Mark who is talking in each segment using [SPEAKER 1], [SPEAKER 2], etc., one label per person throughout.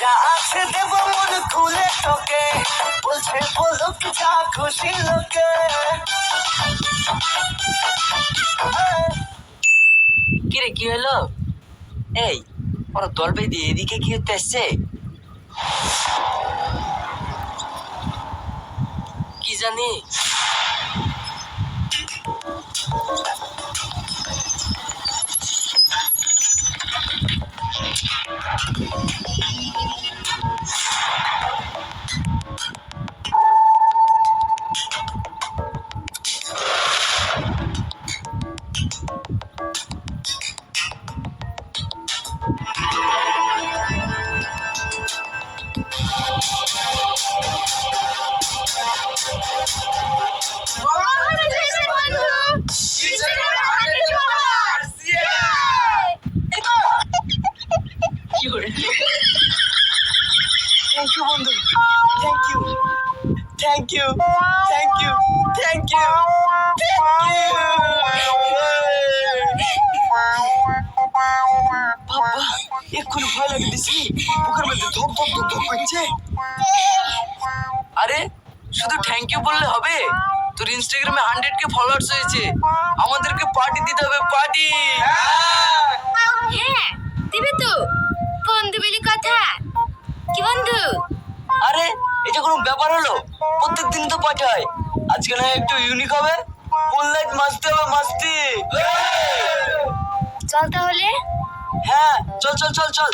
[SPEAKER 1] যা আছে দেব মন খুলে তোকে, বলছে বলুক যা খুশি লোকে।
[SPEAKER 2] কিরে কি হলো? এই ওরা দল বেঁধে এদিকে কি হতে আসছে? কি জানি।
[SPEAKER 1] থ্যাংক ইউ বন্ধু, thank you, thank you, thank you, thank you, বাবা এক্ষুনি ভয় লাগে দিছি, বুকের মধ্যে ধপ ধপ ধপ ধপ করছে।
[SPEAKER 2] আরে শুধু থ্যাংক ইউ বললে হবে? তোর ইনস্টাগ্রামে 100K ফলোয়ার্স হয়েছে, আমাদেরকে পার্টি দিতে হবে, পার্টি।
[SPEAKER 3] হ্যাঁ দিবে তো, বন্ধু বলি কথা। কি বন্ধু?
[SPEAKER 2] আরে এটা কোনো ব্যাপার হলো? প্রত্যেকদিন তো পার্টি হয়, আজকে না একটু ইউনিক হবে। ফুল লাইট মাস্তি হবে, মাস্তি।
[SPEAKER 3] চল তাহলে।
[SPEAKER 2] হ্যাঁ চল চল চল চল।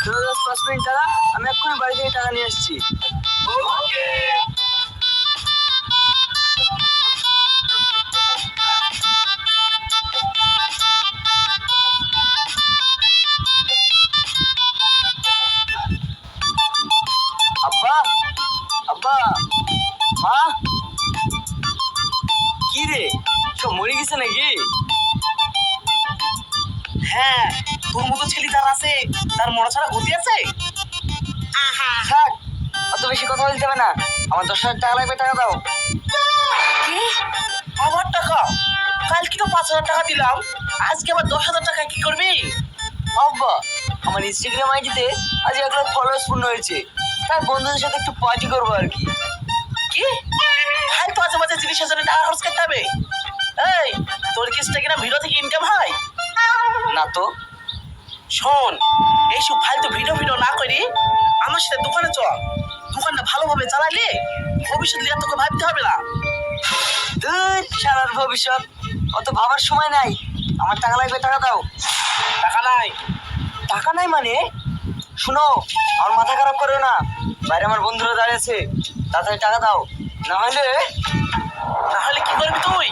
[SPEAKER 2] দাদা 5 মিনিট দাঁড়া, আমি এক্ষুনি বাড়ি থেকে টাকা নিয়ে আসছি। আব্বা, আব্বা, মা, কি রে সব মরে গেছে নাকি?
[SPEAKER 1] হ্যাঁ তোর মতো ছেলে যার আছে তার মরা ছাড়া গতি আছে?
[SPEAKER 2] থাক, অত বেশি কথা বলতে হবে না, আমার 10,000 টাকা লাগবে, টাকা দাও।
[SPEAKER 1] কি আবার টাকা? কালকে তো 5,000 টাকা দিলাম, আজকে আবার 10,000 টাকা কি করবি?
[SPEAKER 2] আব্বা আমার ইনস্টাগ্রাম আইডিতে আজ 1 লাখ ফলোয়ার্স পূর্ণ হয়েছে, তাই বন্ধুদের সাথে একটু পার্টি করবো আর কি।
[SPEAKER 1] কি ফালতু আজে বাজে জিনিসের জন্য টাকা খরচ করতে হবে? এই তোর কি ইনস্টাগ্রাম ভিডিও থেকে ইনকাম হয়?
[SPEAKER 2] না তো।
[SPEAKER 1] শোন, এইসব ফালতু ভিডিও ভিডিও না করি আমার সাথে দোকানে চল, দোকানটা ভালোভাবে চালাইলে ভবিষ্যৎ নিয়ে তোকে ভাবতে হবে না।
[SPEAKER 2] ধুর, সারার ভবিষ্যৎ অত ভাবার সময় নাই, আমার টাকা লাগবে, টাকা দাও।
[SPEAKER 1] টাকা নাই?
[SPEAKER 2] টাকা নাই মানে? শুনো, আমার মাথা খারাপ করো না, বাইরে আমার বন্ধুরা দাঁড়িয়ে আছে, তাড়াতাড়ি টাকা দাও, না হলে
[SPEAKER 1] তাহলে কি করবি তুই?